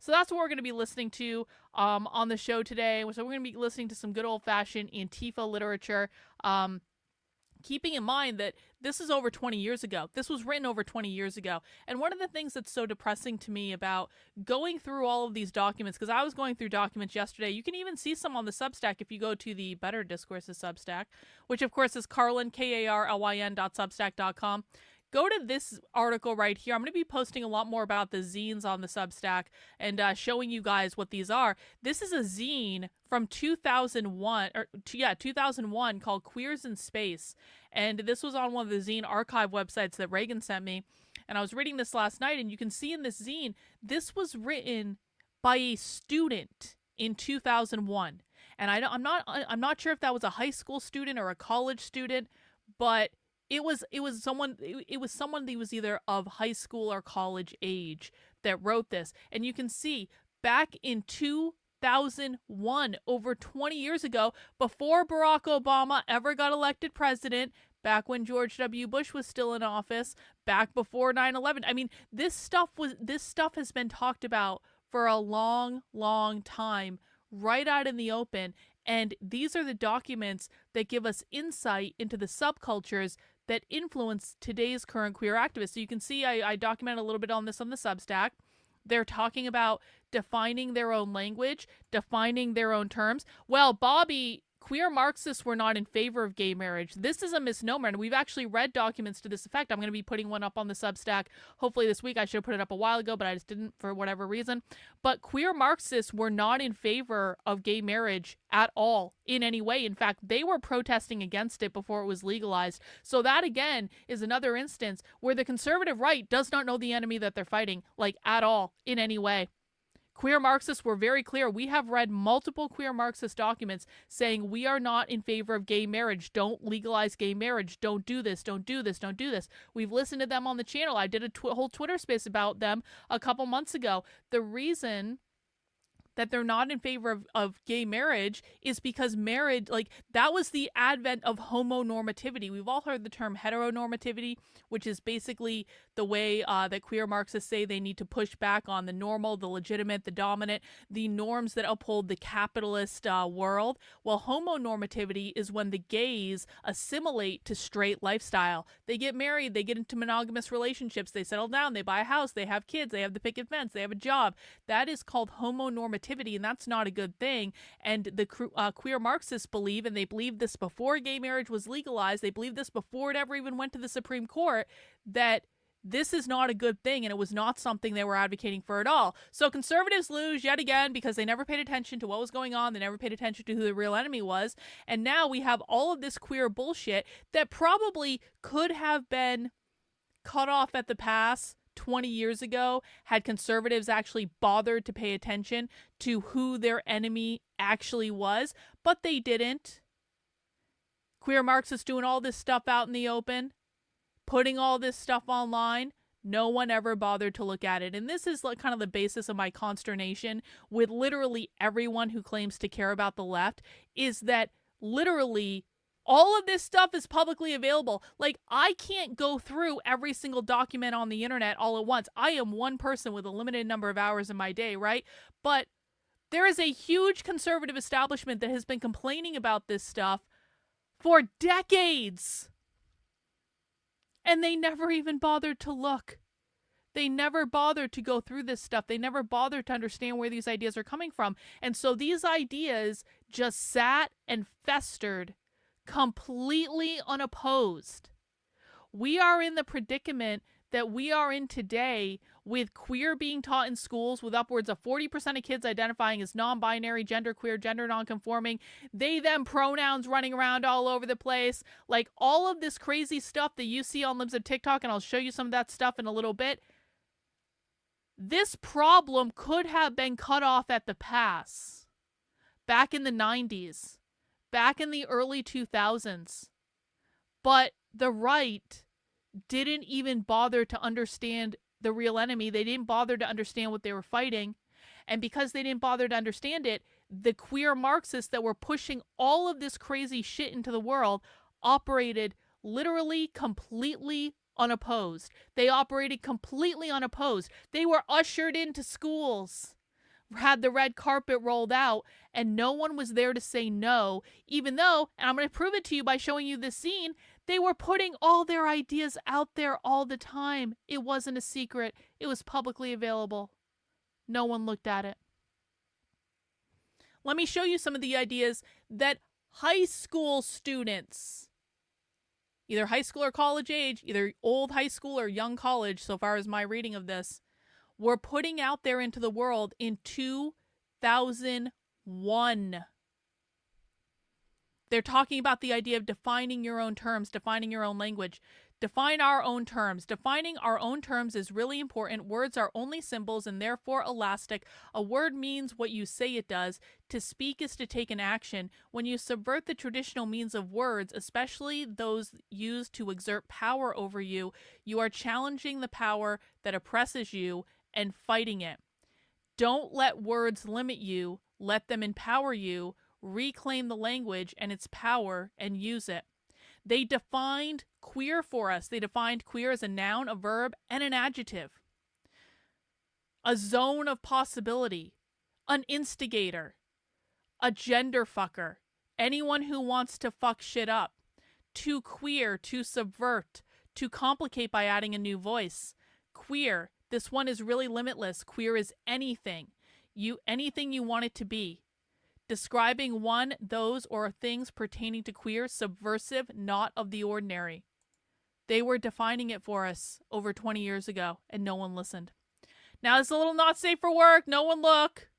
So that's what we're going to be listening to on the show today. So we're going to be listening to some good old-fashioned Antifa literature. Keeping in mind that this is over 20 years ago. This was written over 20 years ago. And one of the things that's so depressing to me about going through all of these documents, because I was going through documents yesterday, you can even see some on the Substack if you go to the Better Discourses Substack, which of course is Carlin, KARLYN.substack.com. Go to this article right here. I'm going to be posting a lot more about the zines on the Substack and showing you guys what these are. This is a zine from 2001 called Queers in Space. And this was on one of the zine archive websites that Reagan sent me. And I was reading this last night, and you can see in this zine, this was written by a student in 2001. And I'm not sure if that was a high school student or a college student, but it was someone that was either of high school or college age that wrote this. And you can see back in 2001, over 20 years ago, before Barack Obama ever got elected president, back when George W. Bush was still in office, back before 9/11. I mean, this stuff has been talked about for a long, long time, right out in the open. And these are the documents that give us insight into the subcultures that influence today's current queer activists. So you can see I document a little bit on this on the Substack. They're talking about defining their own language, defining their own terms. Well, Bobby, queer Marxists were not in favor of gay marriage. This is a misnomer, and we've actually read documents to this effect. I'm going to be putting one up on the Substack hopefully this week. I should have put it up a while ago, but I just didn't for whatever reason. But queer Marxists were not in favor of gay marriage at all in any way. In fact, they were protesting against it before it was legalized. So that, again, is another instance where the conservative right does not know the enemy that they're fighting, like, at all, in any way. Queer Marxists were very clear. We have read multiple queer Marxist documents saying we are not in favor of gay marriage. Don't legalize gay marriage. Don't do this. Don't do this. Don't do this. We've listened to them on the channel. I did a whole Twitter space about them a couple months ago. The reason that they're not in favor of gay marriage is because marriage, like, that was the advent of homonormativity. We've all heard the term heteronormativity, which is basically the way that queer Marxists say they need to push back on the normal, the legitimate, the dominant, the norms that uphold the capitalist world. Well, homonormativity is when the gays assimilate to straight lifestyle. They get married, they get into monogamous relationships, they settle down, they buy a house, they have kids, they have the picket fence, they have a job. That is called homonormativity. And that's not a good thing. And the queer Marxists believe, and they believed this before gay marriage was legalized, they believed this before it ever even went to the Supreme Court, that this is not a good thing, and it was not something they were advocating for at all. So conservatives lose yet again because they never paid attention to what was going on. They never paid attention to who the real enemy was. And now we have all of this queer bullshit that probably could have been cut off at the pass 20 years ago had conservatives actually bothered to pay attention to who their enemy actually was, but they didn't. Queer Marxists doing all this stuff out in the open, putting all this stuff online. No one ever bothered to look at it. And this is like kind of the basis of my consternation with literally everyone who claims to care about the left, is that literally all of this stuff is publicly available. Like, I can't go through every single document on the internet all at once. I am one person with a limited number of hours in my day, right? But there is a huge conservative establishment that has been complaining about this stuff for decades. And they never even bothered to look. They never bothered to go through this stuff. They never bothered to understand where these ideas are coming from. And so these ideas just sat and festered completely unopposed. We are in the predicament that we are in today, with queer being taught in schools, with upwards of 40% of kids identifying as non-binary, genderqueer, gender non-conforming, they, them pronouns running around all over the place. Like, all of this crazy stuff that you see on Libs of TikTok, and I'll show you some of that stuff in a little bit. This problem could have been cut off at the pass back in the 90s. Back in the early 2000s. But the right didn't even bother to understand the real enemy. They didn't bother to understand what they were fighting. And because they didn't bother to understand it, the queer Marxists that were pushing all of this crazy shit into the world operated literally completely unopposed. They operated completely unopposed. They were ushered into schools. had the red carpet rolled out, and no one was there to say no, even though, and I'm going to prove it to you by showing you this scene, they were putting all their ideas out there all the time. It wasn't a secret. It was publicly available. No one looked at it. Let me show you some of the ideas that high school students, either high school or college age, either old high school or young college, so far as my reading of this, were putting out there into the world in 2001. They're talking about the idea of defining your own terms, defining your own language. Define our own terms. Defining our own terms is really important. Words are only symbols and therefore elastic. A word means what you say it does. To speak is to take an action. When you subvert the traditional means of words, especially those used to exert power over you, you are challenging the power that oppresses you and fighting it. Don't let words limit you. Let them empower you. Reclaim the language and its power and use it. They defined queer for us. They defined queer as a noun, a verb, and an adjective. A zone of possibility, an instigator, a gender fucker, anyone who wants to fuck shit up, to queer, to subvert, to complicate by adding a new voice. Queer, this one is really limitless. Queer is anything you want it to be. Describing one, those, or things pertaining to queer, subversive, not of the ordinary. They were defining it for us over 20 years ago, and no one listened. Now it's a little not safe for work. No one look.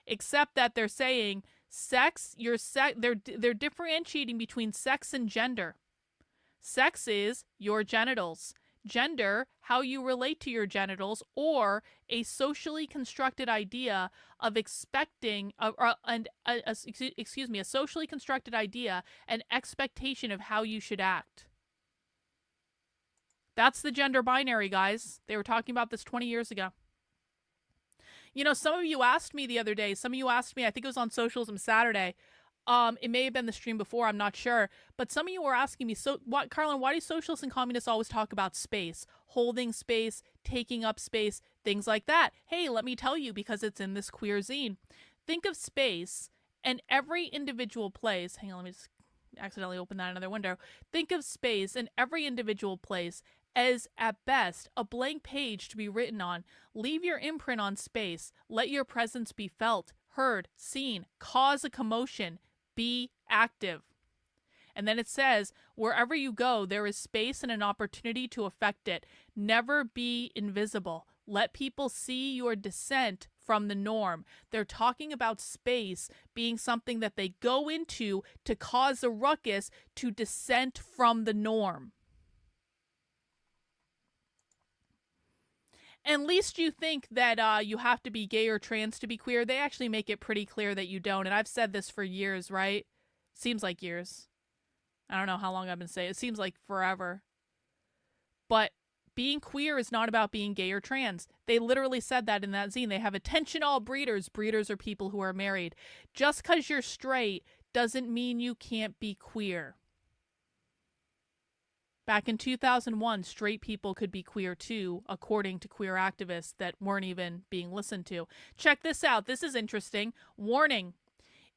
Except that they're saying they're differentiating between sex and gender. Sex is your genitals. Gender, how you relate to your genitals, or a socially constructed idea of expecting, a socially constructed idea and expectation of how you should act. That's the gender binary, guys. They were talking about this 20 years ago. You know, some of you asked me the other day, I think it was on Socialism Saturday, it may have been the stream before, I'm not sure. But some of you were asking me, Carlin, why do socialists and communists always talk about space? Holding space, taking up space, things like that. Hey, let me tell you, because it's in this queer zine. Think of space and every individual place. Hang on, let me just accidentally open that another window. Think of space and every individual place as, at best, a blank page to be written on. Leave your imprint on space. Let your presence be felt, heard, seen. Cause a commotion. Be active. And then it says, wherever you go, there is space and an opportunity to affect it. Never be invisible. Let people see your dissent from the norm. They're talking about space being something that they go into to cause a ruckus, to dissent from the norm. And least you think that you have to be gay or trans to be queer. They actually make it pretty clear that you don't. And I've said this for years, right? Seems like years. I don't know how long I've been saying it. It seems like forever. But being queer is not about being gay or trans. They literally said that in that zine. They have attention all breeders. Breeders are people who are married. Just because you're straight doesn't mean you can't be queer. Back in 2001, straight people could be queer too, according to queer activists that weren't even being listened to. Check this out. This is interesting. Warning.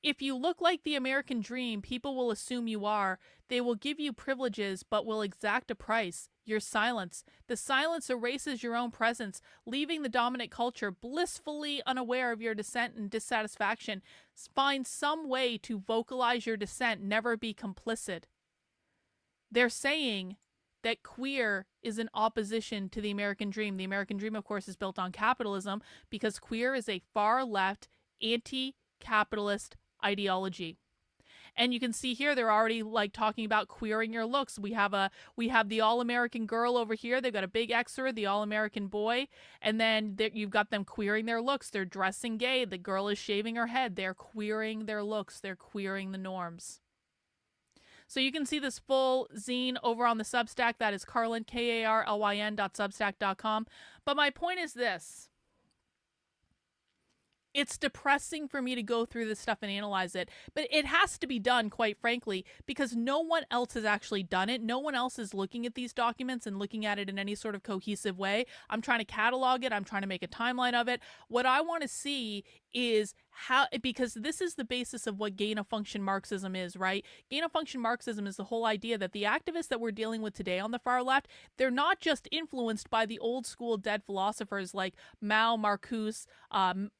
If you look like the American dream, people will assume you are. They will give you privileges, but will exact a price. Your silence. The silence erases your own presence, leaving the dominant culture blissfully unaware of your dissent and dissatisfaction. Find some way to vocalize your dissent. Never be complicit. They're saying that queer is in opposition to the American dream. The American dream, of course, is built on capitalism because queer is a far-left, anti-capitalist ideology. And you can see here they're already like talking about queering your looks. We have the all-American girl over here. They've got a big Xer, the all-American boy, and then you've got them queering their looks. They're dressing gay. The girl is shaving her head. They're queering their looks. They're queering the norms. So you can see this full zine over on the Substack. That is Carlin, Karlyn.substack.com. But my point is this. It's depressing for me to go through this stuff and analyze it, but it has to be done, quite frankly, because no one else has actually done it. No one else is looking at these documents and looking at it in any sort of cohesive way. I'm trying to catalog it. I'm trying to make a timeline of it. What I want to see is how, because this is the basis of what gain of function Marxism is, right? Gain of function Marxism is the whole idea that the activists that we're dealing with today on the far left, they're not just influenced by the old school dead philosophers like Mao, Marcuse,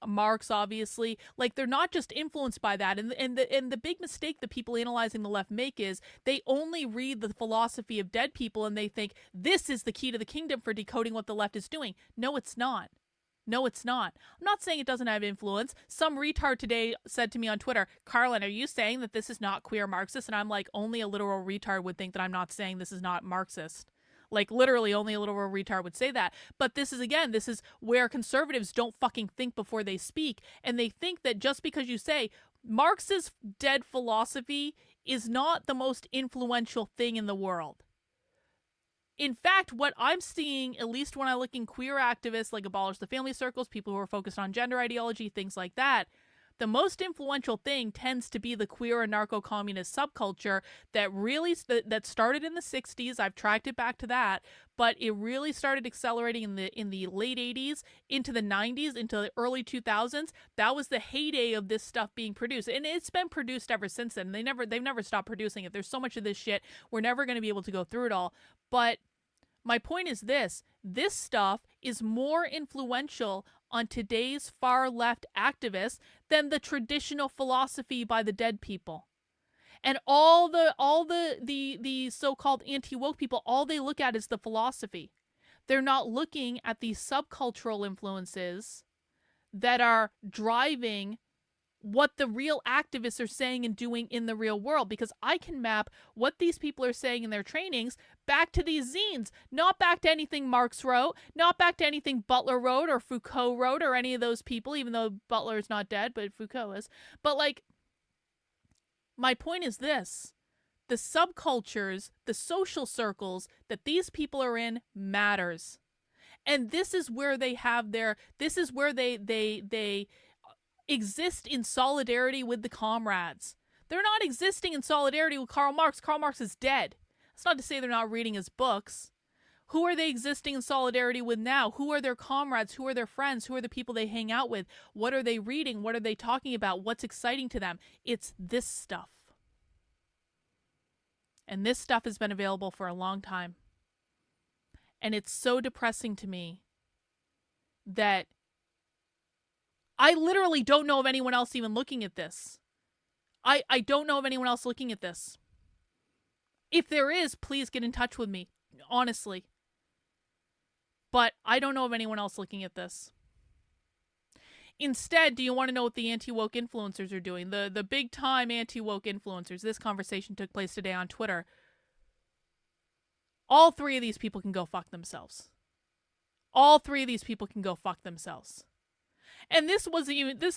Marx, obviously. Like, they're not just influenced by that. And the big mistake that people analyzing the left make is they only read the philosophy of dead people and they think this is the key to the kingdom for decoding what the left is doing. No, it's not. No, it's not. I'm not saying it doesn't have influence. Some retard today said to me on Twitter, Carlin, are you saying that this is not queer Marxist? And I'm like, only a literal retard would think that I'm not saying this is not Marxist. Like, literally, only a literal retard would say that. But this is where conservatives don't fucking think before they speak. And they think that just because you say Marx's dead philosophy is not the most influential thing in the world. In fact, what I'm seeing, at least when I look in queer activists like Abolish the Family Circles, people who are focused on gender ideology, things like that, the most influential thing tends to be the queer and narco-communist subculture that started in the 60s. I've tracked it back to that, but it really started accelerating in the late 80s into the 90s, into the early 2000s. That was the heyday of this stuff being produced, and it's been produced ever since then. They've never stopped producing it. There's so much of this shit, we're never going to be able to go through it all. But my point is this stuff is more influential on today's far left activists than the traditional philosophy by the dead people. And all the so-called anti-woke people, all they look at is the philosophy. They're not looking at these subcultural influences that are driving what the real activists are saying and doing in the real world, because I can map what these people are saying in their trainings back to these zines, not back to anything Marx wrote, not back to anything Butler wrote or Foucault wrote or any of those people, even though Butler is not dead, but Foucault is. But, like, my point is this. The subcultures, the social circles that these people are in matters. And this is where they exist in solidarity with the comrades. They're not existing in solidarity with Karl Marx. Karl Marx is dead. That's not to say they're not reading his books. Who are they existing in solidarity with now? Who are their comrades? Who are their friends? Who are the people they hang out with? What are they reading? What are they talking about? What's exciting to them? It's this stuff. And this stuff has been available for a long time. And it's so depressing to me that I literally don't know of anyone else even looking at this. I don't know of anyone else looking at this. If there is, please get in touch with me, honestly. But I don't know of anyone else looking at this. Instead, do you want to know what the anti-woke influencers are doing? The big-time anti-woke influencers. This conversation took place today on Twitter. All three of these people can go fuck themselves. All three of these people can go fuck themselves. And this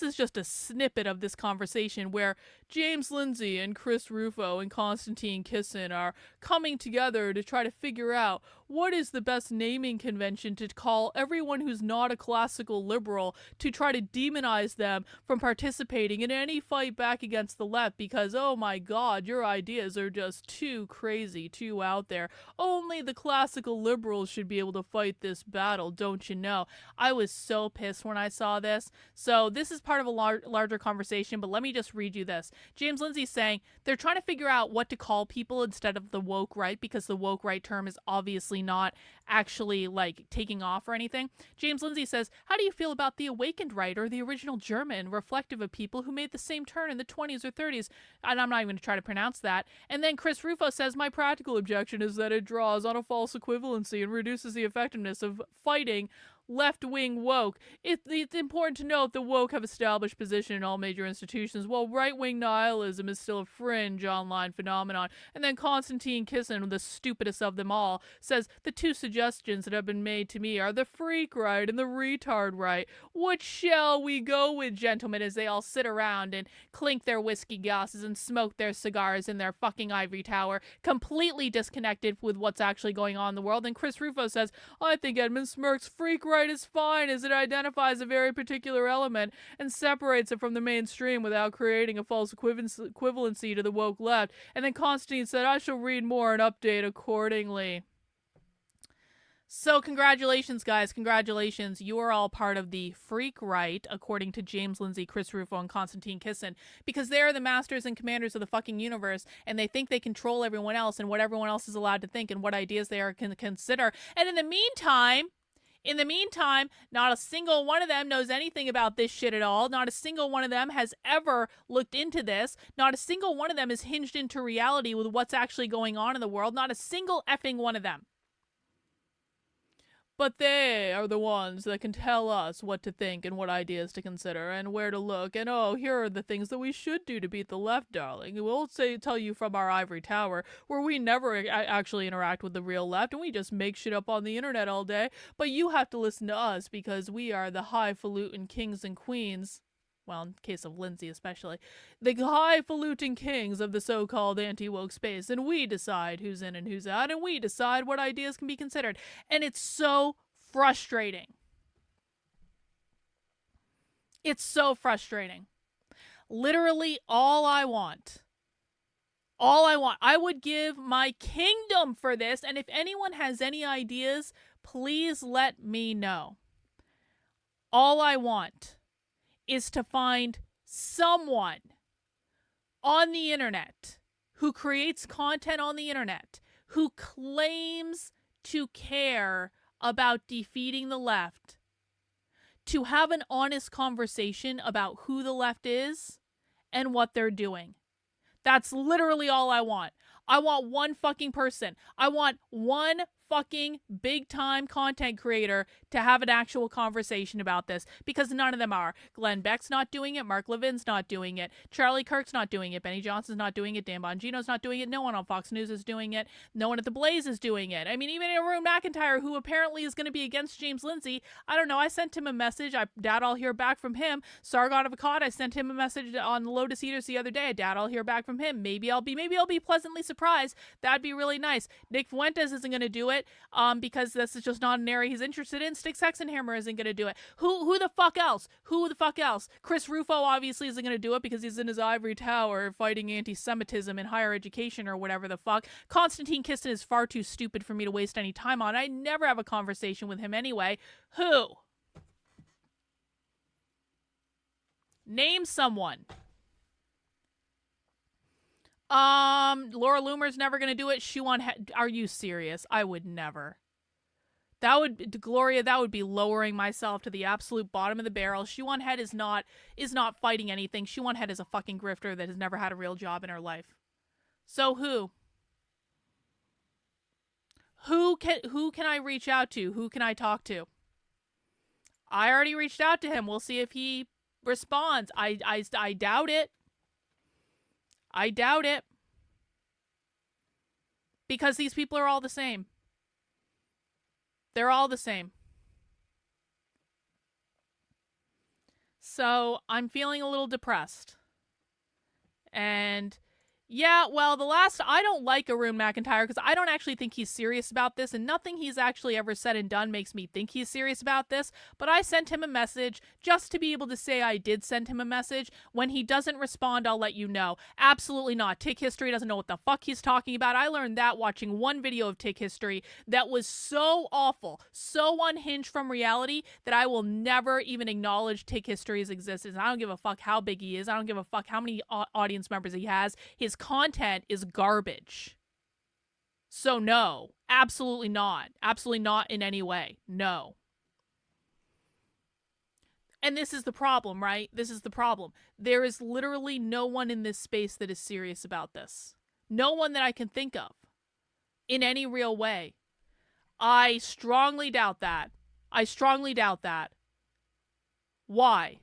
is just a snippet of this conversation where James Lindsay and Chris Rufo and Konstantin Kisin are coming together to try to figure out what is the best naming convention to call everyone who's not a classical liberal, to try to demonize them from participating in any fight back against the left because, oh my god, your ideas are just too crazy, too out there. Only the classical liberals should be able to fight this battle, don't you know? I was so pissed when I saw this. So this is part of a larger conversation, but let me just read you this. James Lindsay's saying they're trying to figure out what to call people instead of the woke right, because the woke right term is obviously not actually like taking off or anything. James Lindsay says, how do you feel about the awakened right or the original German, reflective of people who made the same turn in the 20s or 30s? And I'm not even going to try to pronounce that. And then Chris Rufo says, my practical objection is that it draws on a false equivalency and reduces the effectiveness of fighting left-wing woke. It's important to note that woke have established position in all major institutions, while right-wing nihilism is still a fringe online phenomenon. And then Konstantin Kisin, the stupidest of them all, says the two suggestions that have been made to me are the freak right and the retard right. Which shall we go with, gentlemen, as they all sit around and clink their whiskey glasses and smoke their cigars in their fucking ivory tower, completely disconnected with what's actually going on in the world. And Chris Rufo says, I think Edmund Smirk's freak right right is fine as it identifies a very particular element and separates it from the mainstream without creating a false equivalency to the woke left. And then Constantine said, I shall read more and update accordingly. So congratulations, guys. Congratulations. You are all part of the freak right, according to James Lindsay, Chris Rufo, and Konstantin Kisin, because they're the masters and commanders of the fucking universe, and they think they control everyone else and what everyone else is allowed to think and what ideas they are can consider. And in the meantime, not a single one of them knows anything about this shit at all. Not a single one of them has ever looked into this. Not a single one of them is hinged into reality with what's actually going on in the world. Not a single effing one of them. But they are the ones that can tell us what to think and what ideas to consider and where to look. And oh, here are the things that we should do to beat the left, darling. We'll tell you from our ivory tower, where we never actually interact with the real left and we just make shit up on the internet all day. But you have to listen to us because we are the highfalutin kings and queens. Well, in case of Lindsay especially, the highfalutin kings of the so-called anti-woke space, and we decide who's in and who's out, and we decide what ideas can be considered. And it's so frustrating. It's so frustrating. Literally all I want, I would give my kingdom for this, and if anyone has any ideas, please let me know. All I want is to find someone on the internet who creates content on the internet who claims to care about defeating the left, to have an honest conversation about who the left is and what they're doing. That's literally all I want. I want one fucking person. I want one fucking big time content creator to have an actual conversation about this, because none of them are. Glenn Beck's not doing it. Mark Levin's not doing it. Charlie Kirk's not doing it. Benny Johnson's not doing it. Dan Bongino's not doing it. No one on Fox News is doing it. No one at The Blaze is doing it. I mean, even Arun McIntyre, who apparently is going to be against James Lindsay, I don't know. I sent him a message. I doubt I'll hear back from him. Sargon of Akkad, I sent him a message on Lotus Eaters the other day. I doubt I'll hear back from him. Maybe I'll be pleasantly surprised. That'd be really nice. Nick Fuentes isn't going to do it. Because this is just not an area he's interested in. Styx Hexenhammer isn't going to do it. Who the fuck else? Who the fuck else? Chris Rufo obviously isn't going to do it because he's in his ivory tower fighting anti-Semitism in higher education or whatever the fuck. Konstantin Kisin is far too stupid for me to waste any time on. I never have a conversation with him anyway. Who? Name someone. Laura Loomer's never gonna do it. Are you serious? I would never. Gloria, that would be lowering myself to the absolute bottom of the barrel. Shuan Head is not fighting anything. Shuan Head is a fucking grifter that has never had a real job in her life. So who? Who can I reach out to? Who can I talk to? I already reached out to him. We'll see if he responds. I doubt it. I doubt it. Because these people are all the same. They're all the same. So I'm feeling a little depressed. And yeah, well, I don't like Arun McIntyre because I don't actually think he's serious about this, and nothing he's actually ever said and done makes me think he's serious about this. But I sent him a message just to be able to say I did send him a message. When he doesn't respond, I'll let you know. Absolutely not. Tick History doesn't know what the fuck he's talking about. I learned that watching one video of Tick History that was so awful, so unhinged from reality that I will never even acknowledge Tick History's existence. I don't give a fuck how big he is. I don't give a fuck how many audience members he has. His content is garbage. So no, absolutely not. Absolutely not in any way. No. And this is the problem, right? This is the problem. There is literally no one in this space that is serious about this. No one that I can think of in any real way. I strongly doubt that. Why?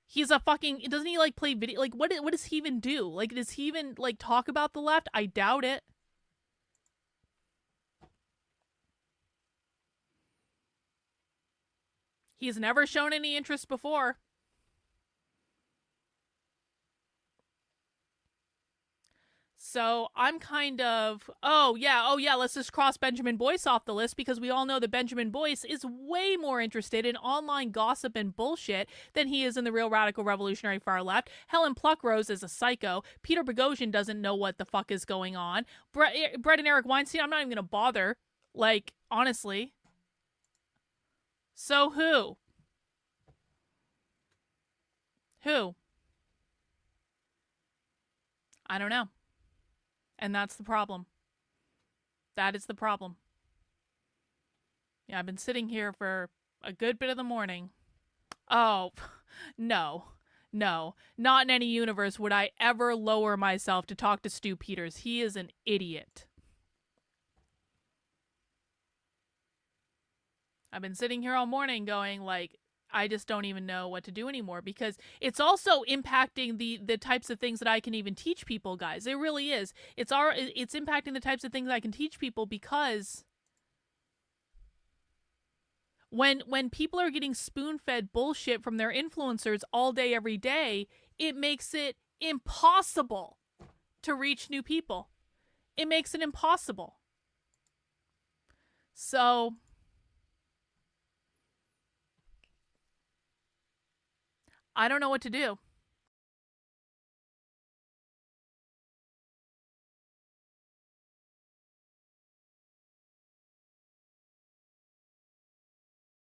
He's a fucking, doesn't he like play video? Like what does he even do? Like does he even like talk about the left? I doubt it. He's never shown any interest before. So I'm kind of, oh yeah, let's just cross Benjamin Boyce off the list because we all know that Benjamin Boyce is way more interested in online gossip and bullshit than he is in the real radical revolutionary far left. Helen Pluckrose is a psycho. Peter Boghossian doesn't know what the fuck is going on. Brett and Eric Weinstein, I'm not even gonna bother. Like, honestly. So who? Who? I don't know. And that's the problem. That is the problem. Yeah, I've been sitting here for a good bit of the morning. Oh, no. No. Not in any universe would I ever lower myself to talk to Stu Peters. He is an idiot. I've been sitting here all morning going, like, I just don't even know what to do anymore because it's also impacting the types of things that I can even teach people, guys. It really is. It's impacting the types of things I can teach people because when people are getting spoon-fed bullshit from their influencers all day every day, it makes it impossible to reach new people. It makes it impossible. So I don't know what to do.